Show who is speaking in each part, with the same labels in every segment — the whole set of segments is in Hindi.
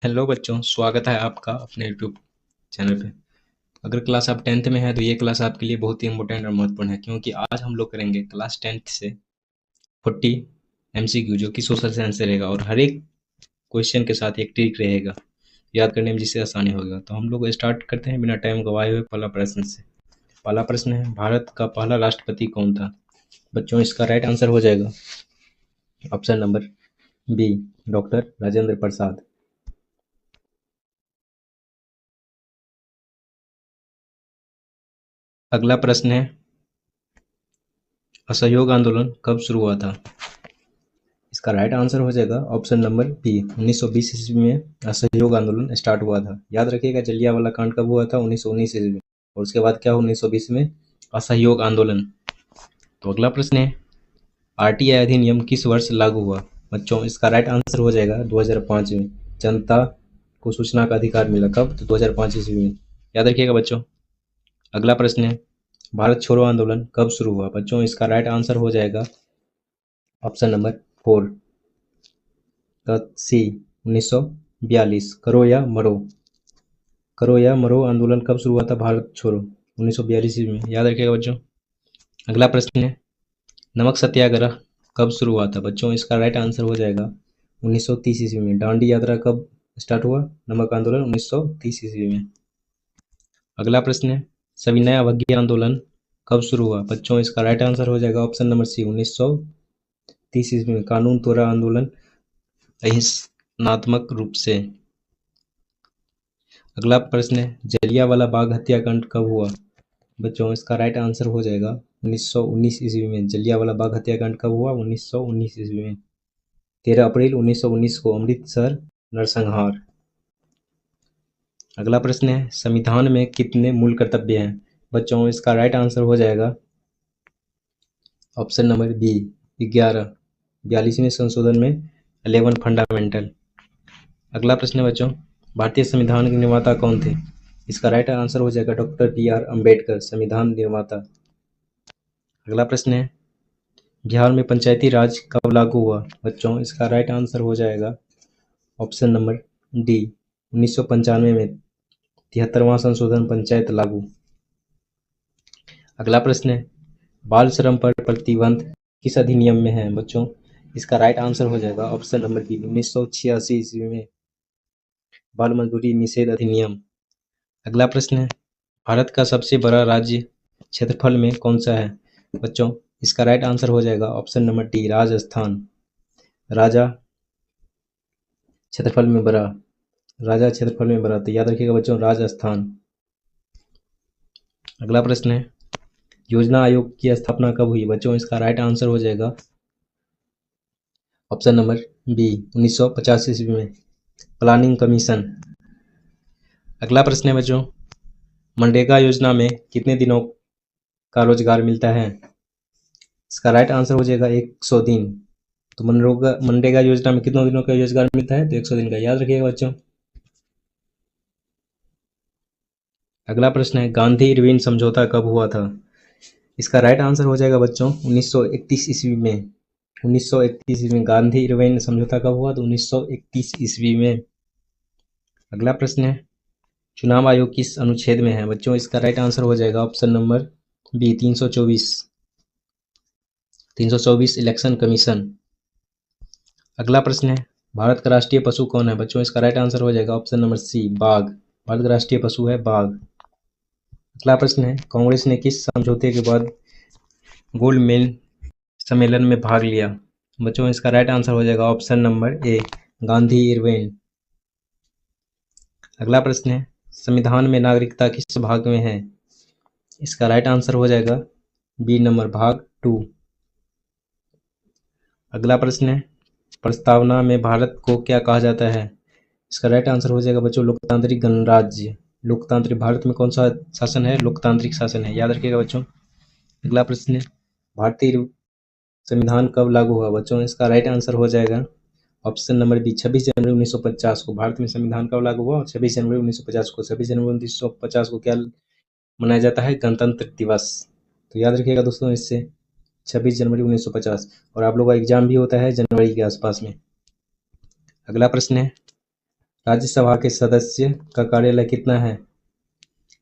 Speaker 1: हेलो बच्चों, स्वागत है आपका अपने यूट्यूब चैनल पे। अगर क्लास आप 10th में है तो ये क्लास आपके लिए बहुत ही इंपॉर्टेंट और महत्वपूर्ण है, क्योंकि आज हम लोग करेंगे क्लास 10th से 40 एमसीक्यू जो कि सोशल साइंस से रहेगा, और हर एक क्वेश्चन के साथ एक ट्रिक रहेगा याद करने में, जिससे आसानी होगा। तो हम लोग स्टार्ट करते हैं बिना टाइम गवाए हुए पहला प्रश्न से। पहला प्रश्न है, भारत का पहला राष्ट्रपति कौन था? बच्चों, इसका राइट आंसर हो जाएगा option number B, doctor Rajendra Prasad. अगला प्रश्न है, असहयोग आंदोलन कब शुरू हुआ था? इसका राइट आंसर हो जाएगा ऑप्शन नंबर बी, 1920 ईस्वी में असहयोग आंदोलन स्टार्ट हुआ था। याद रखिएगा, जलियांवाला कांड कब हुआ था? 1919 ईस्वी में। और उसके बाद क्या हुआ 1920 में? असहयोग आंदोलन। तो अगला प्रश्न है, आरटीआई अधिनियम किस वर्ष लागू हुआ? बच्चों, इसका राइट आंसर हो जाएगा 2005 में। जनता को सूचना का अधिकार मिला कब? तो 2005 ईस्वी में। याद रखिएगा बच्चों। अगला प्रश्न है, भारत छोड़ो आंदोलन कब शुरू हुआ? बच्चों, इसका राइट आंसर हो जाएगा ऑप्शन नंबर 4, सी, 1942। करो या मरो आंदोलन कब शुरू हुआ था? भारत छोड़ो 1942 ईस्वी में। याद रखिएगा बच्चों। अगला प्रश्न है, नमक सत्याग्रह कब शुरू हुआ था? बच्चों, इसका राइट आंसर हो जाएगा 1930 ईस्वी में। दांडी यात्रा कब स्टार्ट हुआ? नमक आंदोलन 1930 ईस्वी में। अगला प्रश्न है, सविनय अवज्ञा आंदोलन कब शुरू हुआ? बच्चों, इसका राइट आंसर हो जाएगा ऑप्शन नंबर सी, 1930 ईस्वी में। कानून तोड़ा आंदोलन अहिंसात्मक रूप से। अगला प्रश्न है, जलियांवाला बाग हत्याकांड कब हुआ? बच्चों, इसका राइट आंसर हो जाएगा 1919 ईस्वी में। जलियांवाला बाग हत्याकांड कब हुआ? 1919 ईस्वी में। 13 अप्रैल 1919 को अमृतसर नरसंहार। अगला प्रश्न है, संविधान में कितने मूल कर्तव्य हैं? बच्चों, इसका राइट आंसर हो जाएगा ऑप्शन नंबर बी, 11। 42वें संशोधन में 11 फंडामेंटल। अगला प्रश्न है बच्चों, भारतीय संविधान के निर्माता कौन थे? इसका राइट आंसर हो जाएगा डॉक्टर बी आर अम्बेडकर, संविधान निर्माता। अगला प्रश्न है, बिहार में पंचायती राज कब लागू हुआ? बच्चों, इसका राइट आंसर हो जाएगा ऑप्शन नंबर डी, 1995 में 73वां संशोधन पंचायत लागू। अगला प्रश्न है, बाल श्रम पर प्रतिबंध किस अधिनियम में है? बच्चों, इसका राइट आंसर हो जाएगा ऑप्शन नंबर बी, 1986 ईस्वी में बाल मजदूरी निषेध अधिनियम। अगला प्रश्न है, भारत का सबसे बड़ा राज्य क्षेत्रफल में कौन सा है? बच्चों, इसका राइट आंसर हो जाएगा ऑप्शन नंबर डी, राजस्थान। राजा क्षेत्रफल में बड़ा, राजा क्षेत्रफल में बड़ा, तो याद रखिएगा बच्चों, राजस्थान। अगला प्रश्न है, योजना आयोग की स्थापना कब हुई? बच्चों, इसका राइट आंसर हो जाएगा ऑप्शन नंबर बी, 1950 ईस्वी में प्लानिंग कमीशन। अगला प्रश्न है बच्चों, मनरेगा योजना में कितने दिनों का रोजगार मिलता है? इसका राइट आंसर हो जाएगा 100 दिन। तो मनरेगा योजना में कितने दिनों का रोजगार मिलता है? तो 100 दिन का। याद रखिएगा बच्चों। अगला प्रश्न है, गांधी इरविन समझौता कब हुआ था? इसका राइट आंसर हो जाएगा बच्चों 1931 ईस्वी में। 1931 ईस्वी में गांधी इरविन समझौता कब हुआ? तो 1931 ईस्वी में। अगला प्रश्न है, चुनाव आयोग किस अनुच्छेद में है? बच्चों, इसका राइट आंसर हो जाएगा option number B, 324 election commission. अगला प्रश्न है, भारत का राष्ट्रीय पशु कौन है? बच्चों, इसका राइट आंसर हो जाएगा ऑप्शन नंबर सी, बाघ। भारत का राष्ट्रीय पशु है बाघ। अगला प्रश्न है, कांग्रेस ने किस समझौते के बाद गोलमेज सम्मेलन में भाग लिया? बच्चों, इसका राइट आंसर हो जाएगा option number A, Gandhi Irwin. अगला प्रश्न है, संविधान में नागरिकता किस भाग में है? इसका राइट आंसर हो जाएगा बी नंबर, भाग 2। अगला प्रश्न है, प्रस्तावना में भारत को क्या कहा जाता है? इसका राइट आंसर हो जाएगा बच्चों, लोकतांत्रिक गणराज्य। लोकतांत्रिक, भारत में कौन सा शासन है? लोकतांत्रिक शासन है। याद रखिएगा बच्चों। अगला प्रश्न है, भारतीय संविधान कब लागू हुआ? बच्चों, इसका राइट आंसर हो जाएगा ऑप्शन नंबर बी, 26 जनवरी 1950 को। भारत में संविधान कब लागू हुआ? 26 जनवरी 1950 को। 26 जनवरी 1950 को क्या मनाया जाता है? गणतंत्र दिवस। तो याद रखिएगा दोस्तों इससे, 26 जनवरी 1950। और आप लोगों का एग्जाम भी होता है जनवरी के आसपास में। अगला प्रश्न है, राज्यसभा के सदस्य का कार्यालय कितना है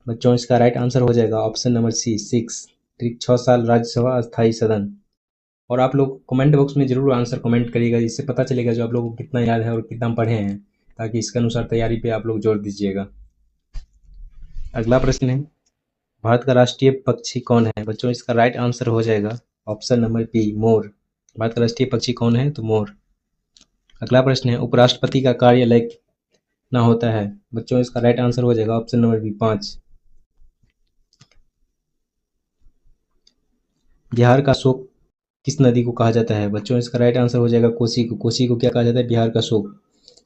Speaker 1: बच्चों? इसका राइट आंसर हो जाएगा ऑप्शन नंबर सी 6। 6 साल राज्यसभा अस्थायी सदन। और आप लोग कमेंट बॉक्स में जरूर आंसर कमेंट करिएगा, इससे पता चलेगा जो आप लोगों को कितना याद है और कितना पढ़े हैं, ताकि इसके अनुसार तैयारी पे आप लोग जोर दीजिएगा। अगला प्रश्न है, भारत का राष्ट्रीय पक्षी कौन है बच्चों? इसका राइट आंसर हो जाएगा option number be more. Bharat का राष्ट्रीय पक्षी कौन है? तो मोर। अगला प्रश्न है, उपराष्ट्रपति का कार्यालय कितना होता है बच्चों? इसका राइट आंसर हो जाएगा ऑप्शन नंबर बी 5। बिहार का शोक किस नदी को कहा जाता है बच्चों? इसका राइट आंसर हो जाएगा कोसी को। कोसी को क्या कहा जाता है? बिहार का शोक।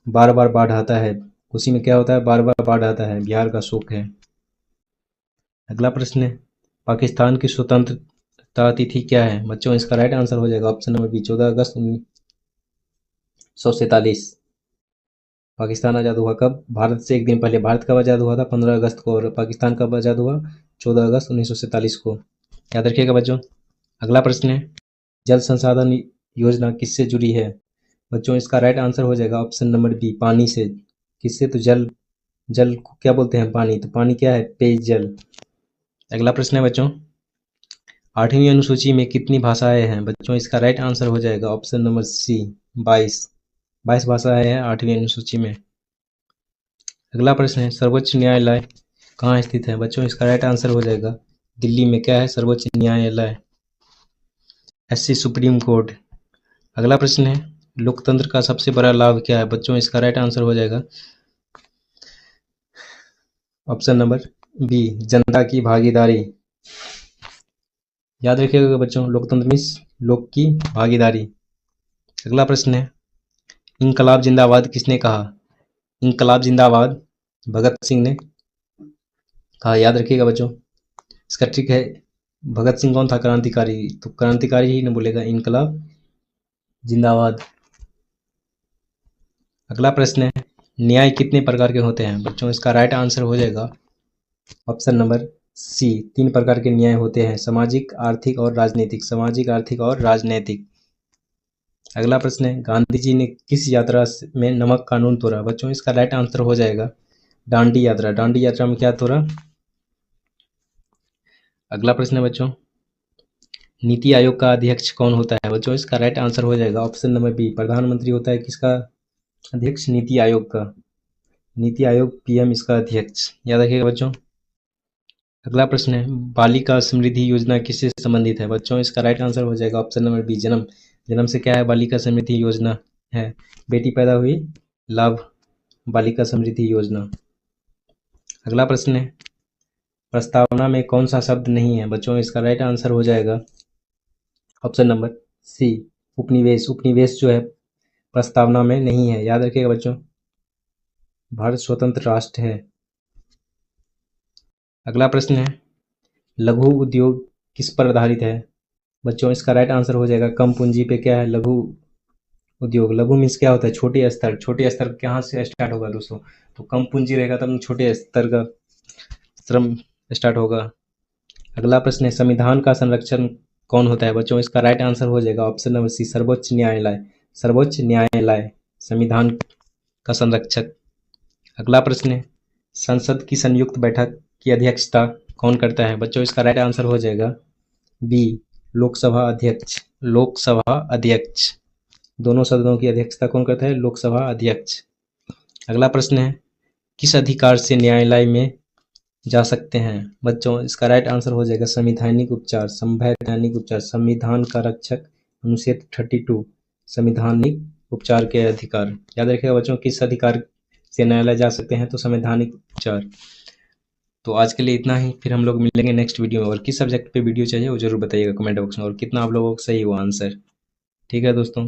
Speaker 1: बार बार बाढ़ आता है, कोसी में क्या होता है? बार बार बाढ़ आता है, बिहार का शोक है। अगला प्रश्न है, पाकिस्तान की स्वतंत्रता तिथि क्या है बच्चों? इसका राइट आंसर हो जाएगा ऑप्शन नंबर बी 14 अगस्त 1947। पाकिस्तान आज़ाद हुआ कब? भारत से एक दिन पहले। भारत कब आज़ाद हुआ था? 15 अगस्त को। और पाकिस्तान कब आज़ाद हुआ? 14 अगस्त 1947 को। याद रखिएगा बच्चों। अगला प्रश्न है, जल संसाधन योजना किससे जुड़ी है बच्चों? इसका राइट आंसर हो जाएगा ऑप्शन नंबर बी पानी से। किससे? तो जल। जल को क्या बोलते हैं? पानी। तो पानी क्या है? पेयजल। अगला प्रश्न है बच्चों, 8वीं अनुसूची में कितनी भाषाएं हैं बच्चों? इसका राइट आंसर हो जाएगा ऑप्शन नंबर सी 22। 22 भाषाएं हैं 8वीं अनुसूची में। अगला प्रश्न है, सर्वोच्च न्यायालय कहाँ स्थित है बच्चों? इसका राइट आंसर हो जाएगा दिल्ली में। क्या है? सर्वोच्च न्यायालय, एससी सुप्रीम कोर्ट। अगला प्रश्न है, लोकतंत्र का सबसे बड़ा लाभ क्या है बच्चों? इसका राइट आंसर हो जाएगा ऑप्शन नंबर बी जनता की भागीदारी। याद रखिएगा बच्चों, लोकतंत्र मीन्स लोक की भागीदारी। अगला प्रश्न है, इनकलाब जिंदाबाद किसने कहा? इनकलाब जिंदाबाद भगत सिंह ने कहा। याद रखिएगा बच्चों। इसका ट्रिक है, भगत सिंह कौन था? क्रांतिकारी। तो क्रांतिकारी ही न बोलेगा, इनकलाब जिंदाबाद। अगला प्रश्न है, न्याय कितने प्रकार के होते हैं बच्चों? इसका राइट आंसर हो जाएगा ऑप्शन नंबर सी 3 प्रकार के न्याय होते हैं, सामाजिक, आर्थिक और राजनीतिक। सामाजिक, आर्थिक और राजनीतिक। अगला प्रश्न है, गांधी जी ने किस यात्रा में नमक कानून तोड़ा बच्चों? इसका राइट आंसर हो जाएगा दांडी यात्रा। दांडी यात्रा में क्या तोड़ा? अगला प्रश्न है बच्चों, नीति आयोग का अध्यक्ष कौन होता है बच्चों? इसका राइट आंसर हो जाएगा ऑप्शन नंबर बी प्रधानमंत्री होता है। किसका अध्यक्ष? नीति आयोग का। नीति आयोग पीएम इसका अध्यक्ष। याद रखिएगा बच्चों। अगला प्रश्न है, बालिका समृद्धि योजना किससे संबंधित है बच्चों? इसका राइट आंसर हो जाएगा ऑप्शन नंबर बी जन्म। जन्म से क्या है? बालिका समृद्धि योजना है। बेटी पैदा हुई, लाभ, बालिका समृद्धि योजना। अगला प्रश्न है, प्रस्तावना में कौन सा शब्द नहीं है बच्चों? इसका राइट आंसर हो जाएगा ऑप्शन नंबर सी उपनिवेश। उपनिवेश जो है प्रस्तावना में नहीं है। याद रखिएगा बच्चों, भारत स्वतंत्र राष्ट्र है। अगला प्रश्न है, लघु उद्योग किस पर आधारित है बच्चों? इसका राइट आंसर हो जाएगा कम पूंजी पे। क्या है? लघु उद्योग। लघु मीन्स क्या होता है? छोटे स्तर। छोटे स्तर कहाँ से स्टार्ट होगा दोस्तों? तो कम पूंजी रहेगा तब छोटे स्तर का श्रम स्टार्ट होगा। अगला प्रश्न है, संविधान का संरक्षण कौन होता है बच्चों? इसका राइट आंसर हो जाएगा ऑप्शन नंबर सी सर्वोच्च न्यायालय। सर्वोच्च न्यायालय संविधान का संरक्षक। अगला प्रश्न है, संसद की संयुक्त बैठक की अध्यक्षता कौन करता है बच्चों? इसका राइट आंसर हो जाएगा बी लोकसभा अध्यक्ष। लोकसभा अध्यक्ष। दोनों सदनों की अध्यक्षता कौन करता है? लोकसभा अध्यक्ष। अगला प्रश्न है, किस अधिकार से न्यायालय में जा सकते हैं बच्चों? इसका राइट आंसर हो जाएगा संवैधानिक उपचार। संवैधानिक उपचार, संविधान का रक्षक, अनुच्छेद 32 संवैधानिक उपचार के अधिकार। याद रखिएगा बच्चों, किस अधिकार से न्यायालय जा सकते हैं? तो संवैधानिक उपचार। तो आज के लिए इतना ही, फिर हम लोग मिलेंगे नेक्स्ट वीडियो में। और किस सब्जेक्ट पे वीडियो चाहिए वो जरूर बताइएगा कमेंट बॉक्स में, और कितना आप लोगों को सही हुआ आंसर। ठीक है दोस्तों।